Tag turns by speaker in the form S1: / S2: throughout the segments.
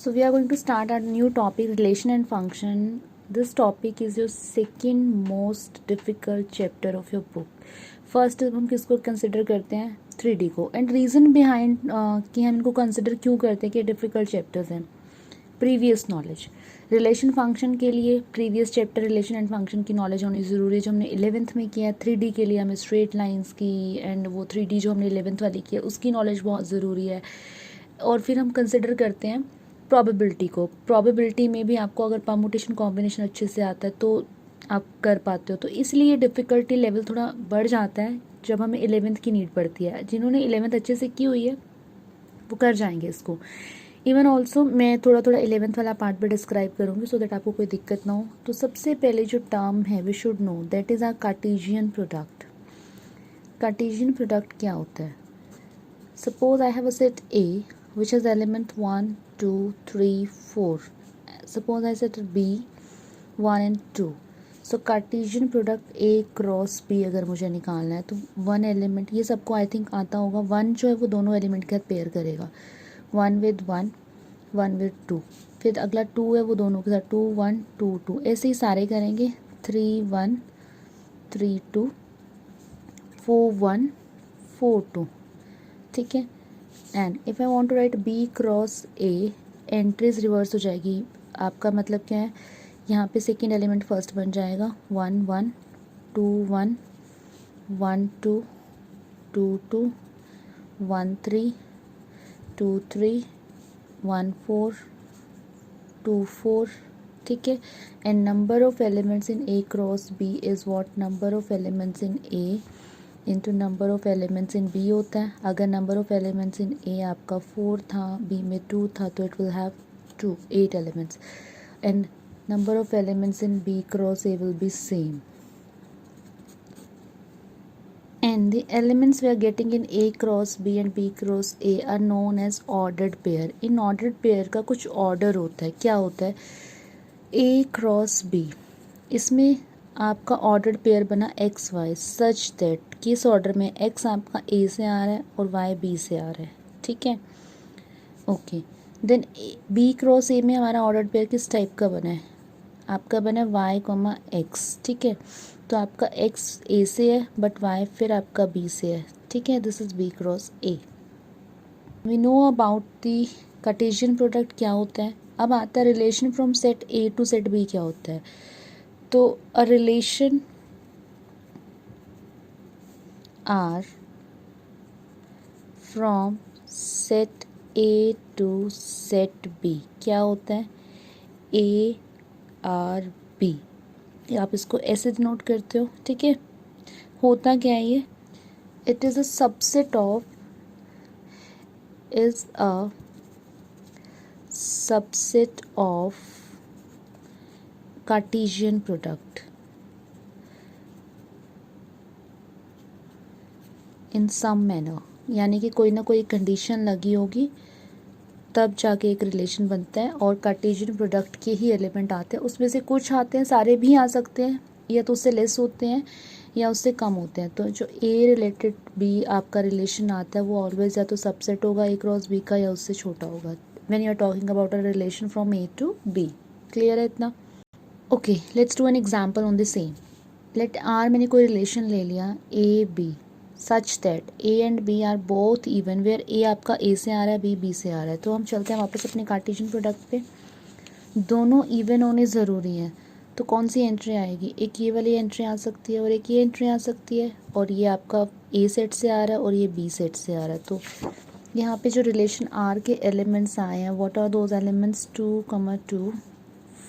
S1: So we are going to start our new topic, relation and function. This topic is your second most difficult chapter of your book. First हम किसको consider करते हैं 3D को, and reason behind कि हम इनको consider क्यों करते हैं कि डिफ़िकल्ट चैप्टर्स हैं. प्रीवियस नॉलेज रिलेशन फंक्शन के लिए previous chapter relation and function की नॉलेज होनी ज़रूरी है, जो हमने 11th में किया है. 3D के लिए हमें स्ट्रेट लाइंस की एंड वो 3D जो हमने 11th वाली की है उसकी नॉलेज बहुत ज़रूरी है. और फिर हम कंसिडर करते हैं प्रोबेबिलिटी को. प्रोबेबिलिटी में भी आपको अगर परमुटेशन कॉम्बिनेशन अच्छे से आता है तो आप कर पाते हो, तो इसलिए डिफ़िकल्टी लेवल थोड़ा बढ़ जाता है जब हमें 11th की नीड पड़ती है. जिन्होंने 11th अच्छे से की हुई है वो कर जाएंगे इसको. इवन ऑल्सो मैं थोड़ा थोड़ा 11th वाला पार्ट भी डिस्क्राइब करूँगी सो दैट आपको कोई दिक्कत ना हो. तो सबसे पहले जो टर्म है we should know that is our Cartesian product. Cartesian product क्या होता है? Suppose I have a set A which has element 1, 2, 3, 4. Suppose I set B 1 and 2. So Cartesian product A cross B अगर मुझे निकालना है तो one element, ये सबको आई थिंक आता होगा, वन जो है वो दोनों एलिमेंट के साथ पेयर करेगा, one with one, one with two. फिर अगला टू है वो दोनों के साथ 2 1 2 2, ऐसे ही सारे करेंगे 3 1 3 2 4 1 4 2. ठीक है. And if I want to write B cross A, entries reverse हो जाएगी. आपका मतलब क्या है, यहाँ पे सेकेंड एलिमेंट फर्स्ट बन जाएगा 1 1 2 1 1 2 2 2 1 3 2 3 1 4 2 4. ठीक है. And number of elements in A cross B is what, number of elements in A into number of elements in B होता है. अगर number of elements in A आपका 4 था, बी में 2 था, तो it will have 8 elements. And number of elements in B cross A will be same. And the elements we are getting in A cross B and B cross A are known as ordered pair. in ordered pair का कुछ order होता है. क्या होता है? A cross B, इसमें आपका ordered pair बना एक्स वाई सच दैट कि इस ऑर्डर में एक्स आपका ए से आ रहा है और वाई बी से आ रहा है. ठीक है. Okay. Then B cross A में हमारा ऑर्डर्ड पेयर किस टाइप का बना है? आपका बना है वाई कॉमा एक्स. ठीक है. तो आपका एक्स ए से है बट वाई फिर आपका बी से है. ठीक है. This is B cross A. We know about the Cartesian product क्या होता है. अब आता है relation from set A to set B क्या होता है. तो a relation R from set A to set B क्या होता है? A R B. आप इसको ऐसे नोट करते हो. ठीक है. होता क्या है ये? It is a subset of Cartesian product in some manner. यानी कि कोई ना कोई कंडीशन लगी होगी तब जाके एक रिलेशन बनता है और कार्टेशियन प्रोडक्ट के ही एलिमेंट आते हैं. उसमें से कुछ आते हैं, सारे भी आ सकते हैं, या तो उससे लेस होते हैं या उससे कम होते हैं. तो जो ए रिलेटेड बी आपका रिलेशन आता है वो ऑलवेज या तो सबसेट होगा ए क्रॉस बी का या उससे छोटा होगा. When you are talking about a relation from A to b. Clear है इतना? Okay. Let's do an example on the same. Let R, मैंने कोई रिलेशन ले लिया a b such that a and b are both even, where a आपका a से आ रहा है बी बी से आ रहा है. तो हम चलते हैं वापस अपने कार्टेशियन प्रोडक्ट पे. दोनों इवन होने ज़रूरी हैं. तो कौन सी एंट्री आएगी? एक ये वाली एंट्री आ सकती है और एक ये एंट्री आ सकती है, और ये आपका ए सेट से आ रहा है और ये बी सेट से आ रहा है. तो यहाँ पे जो रिलेशन आर के एलिमेंट्स आए हैं, व्हाट आर दोज एलिमेंट्स? 2, 2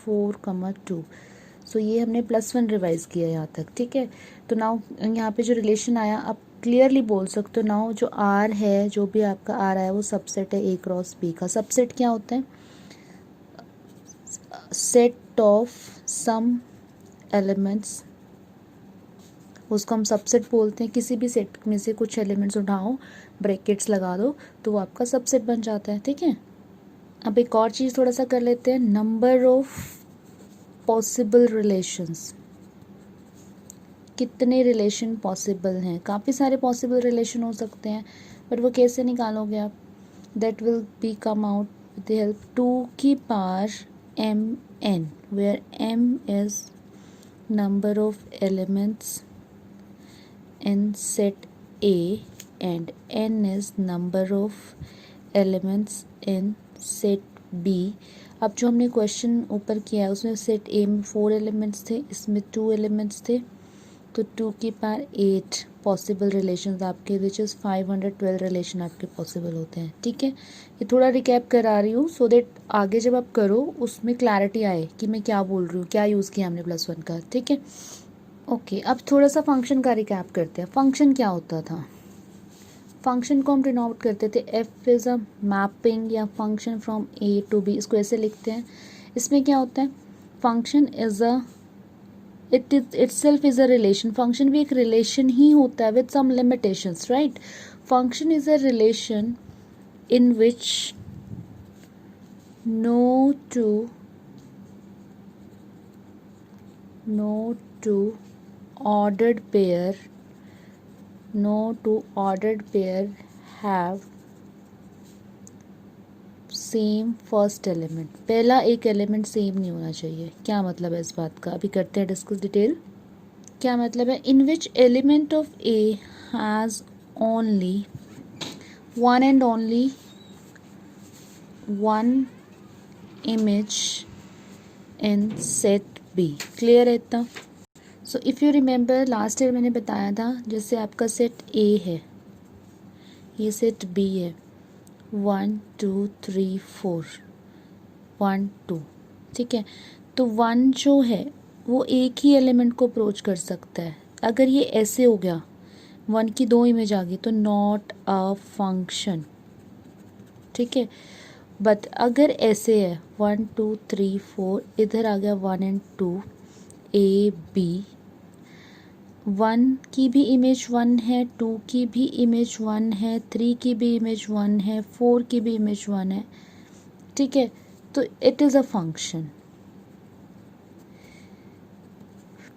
S1: 4, 2. सो ये हमने +1 रिवाइज किया यहाँ तक. ठीक है. तो नाउ यहाँ पे जो रिलेशन आया आप क्लियरली बोल सकते हो. नाउ जो आर है, जो भी आपका आ रहा है वो सबसेट है ए क्रॉस बी का. सबसेट क्या होता है? सेट ऑफ सम एलिमेंट्स, उसको हम सबसेट बोलते हैं. किसी भी सेट में से कुछ एलिमेंट्स उठाओ, ब्रैकेट्स लगा दो, तो वो आपका सबसेट बन जाता है. ठीक है. अब एक और चीज़ थोड़ा सा कर लेते हैं. Number of possible relations. कितने रिलेशन पॉसिबल हैं? काफ़ी सारे पॉसिबल रिलेशन हो सकते हैं, बट वो कैसे निकालोगे आप? That will be come out with the help 2 की power mn, where m is number of elements in set A and n is number of elements in set B. अब जो हमने क्वेश्चन ऊपर किया है उसमें सेट ए में 4 एलिमेंट्स थे, इसमें 2 एलिमेंट्स थे, तो 2 की पावर 8 पॉसिबल रिलेशंस आपके, विच इज़ 512 रिलेशन आपके पॉसिबल होते हैं. ठीक है, ये थोड़ा रिकैप करा रही हूँ सो दैट आगे जब आप करो उसमें क्लैरिटी आए कि मैं क्या बोल रही हूँ, क्या यूज़ किया हमने +1 का. ठीक है, ओके. अब थोड़ा सा फंक्शन का रिकैप करते हैं. फंक्शन क्या होता था? फंक्शन को हम डिनोट करते थे एफ इज़ अ मैपिंग या function from A to B, इसको ऐसे लिखते हैं. इसमें क्या होता है? Function is a itself is a relation. Function भी एक रिलेशन ही होता है with some limitations, right? Function is a relation in which no two ordered pair have same first element. पहला एक एलिमेंट सेम नहीं होना चाहिए. क्या मतलब है इस बात का? अभी करते हैं डिस्कस डिटेल. क्या मतलब है? In which element of a has only one and only one image in set b. Clear है इतना? So if you remember last year मैंने बताया था जैसे आपका सेट ए है, ये सेट बी है, 1 2 3 4 1 2. ठीक है, तो 1 जो है वो एक ही एलिमेंट को अप्रोच कर सकता है. अगर ये ऐसे हो गया 1 की 2 इमेज आ गई तो नॉट अ फंक्शन. ठीक है, बट अगर ऐसे है 1 2 3 4 इधर आ गया 1 एंड 2 ए बी, 1 की भी इमेज 1 है, 2 की भी इमेज 1 है, 3 की भी इमेज 1 है, 4 की भी इमेज 1 है. ठीक है, तो it is a function.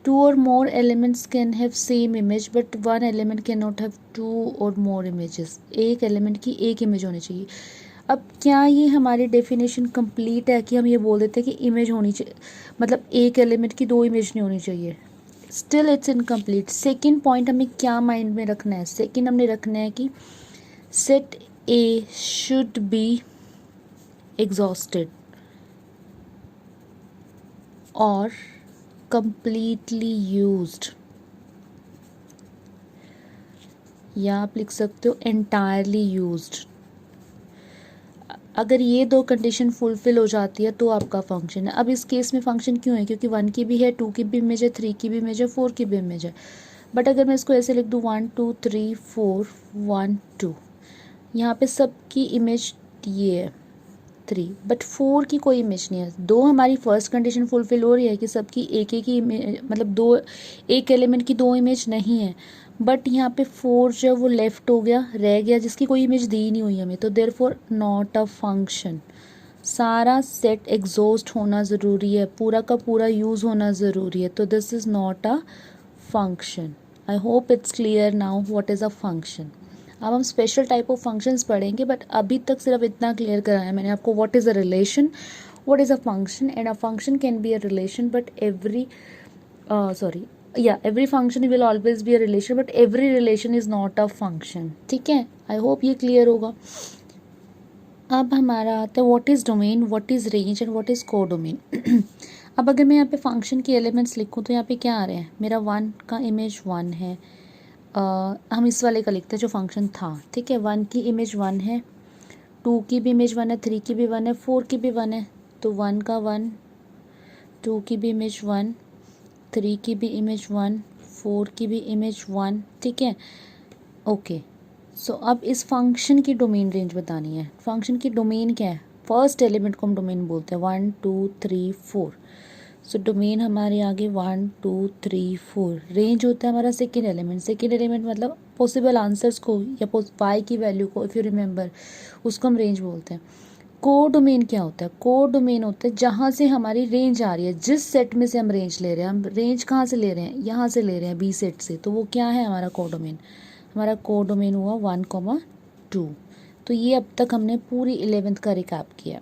S1: 2 or more elements can have same image but one element cannot have 2 or more images. एक एलिमेंट की एक इमेज होनी चाहिए. अब क्या ये हमारी डेफिनेशन कंप्लीट है कि हम ये बोल देते हैं कि इमेज होनी चाहिए, मतलब एक एलिमेंट की 2 इमेज नहीं होनी चाहिए? Still it's incomplete. Second point हमें क्या माइंड में रखना है? सेकेंड हमने रखना है कि set A should be exhausted और completely used, या आप लिख सकते हो entirely used. अगर ये 2 कंडीशन फुलफिल हो जाती है तो आपका फंक्शन है. अब इस केस में फंक्शन क्यों है? क्योंकि 1 की भी है, 2 की भी इमेज है, 3 की भी इमेज है, 4 की भी इमेज है. बट अगर मैं इसको ऐसे लिख दूँ 1 2 3 4 1 2, यहाँ पे सबकी इमेज ये है 3, बट 4 की कोई इमेज नहीं है. 2 हमारी फर्स्ट कंडीशन फुलफिल हो रही है कि सबकी एक एक ही इमेज, मतलब 2 एक एलिमेंट की 2 इमेज नहीं है, बट यहाँ पे 4 जो है वो लेफ्ट हो गया, रह गया, जिसकी कोई इमेज दी नहीं हुई हमें, तो देयरफॉर नॉट अ फंक्शन. सारा सेट एग्जॉस्ट होना ज़रूरी है, पूरा का पूरा यूज़ होना ज़रूरी है, तो this is not a function. I hope it's clear now what is a function. अब हम स्पेशल टाइप ऑफ फंक्शंस पढ़ेंगे, बट अभी तक सिर्फ इतना क्लियर कराया मैंने आपको what is a relation, what is a function. And a function can be a relation but every function will always be a relation but every relation is not a function. ठीक है, I hope ये clear होगा. अब हमारा आता है what is domain, what is range and what is codomain. अब अगर मैं यहाँ पे फंक्शन के एलिमेंट्स लिखूँ तो यहाँ पे क्या आ रहे हैं? मेरा 1 का इमेज 1 है. हम इस वाले का लिखते हैं जो फंक्शन था. ठीक है, 1 की इमेज 1 है, 2 की भी इमेज 1 है, 3 की भी 1 है, 4 की भी 1 है, तो 1 का 1, 2 की भी इमेज 1, 3 की भी इमेज 1, 4 की भी इमेज 1. ठीक है, ओके. सो अब इस फंक्शन की डोमेन रेंज बतानी है. फंक्शन की डोमेन क्या है? फर्स्ट एलिमेंट को हम डोमेन बोलते हैं. 1 2 3 4. सो डोमेन हमारे आगे 1 2 3 4. रेंज होता है हमारा सेकेंड एलिमेंट. सेकेंड एलिमेंट मतलब पॉसिबल आंसर्स को या वाई की वैल्यू को, इफ़ यू रिमेंबर, उसको हम रेंज बोलते हैं. को डोमेन क्या होता है? को डोमेन होता है जहाँ से हमारी रेंज आ रही है, जिस सेट में से हम रेंज ले रहे हैं. हम रेंज कहाँ से ले रहे हैं? यहाँ से ले रहे हैं, बी सेट से. तो वो क्या है हमारा को डोमेन? हमारा को डोमेन हुआ 1 2. तो ये अब तक हमने पूरी 11th का रिकैप किया.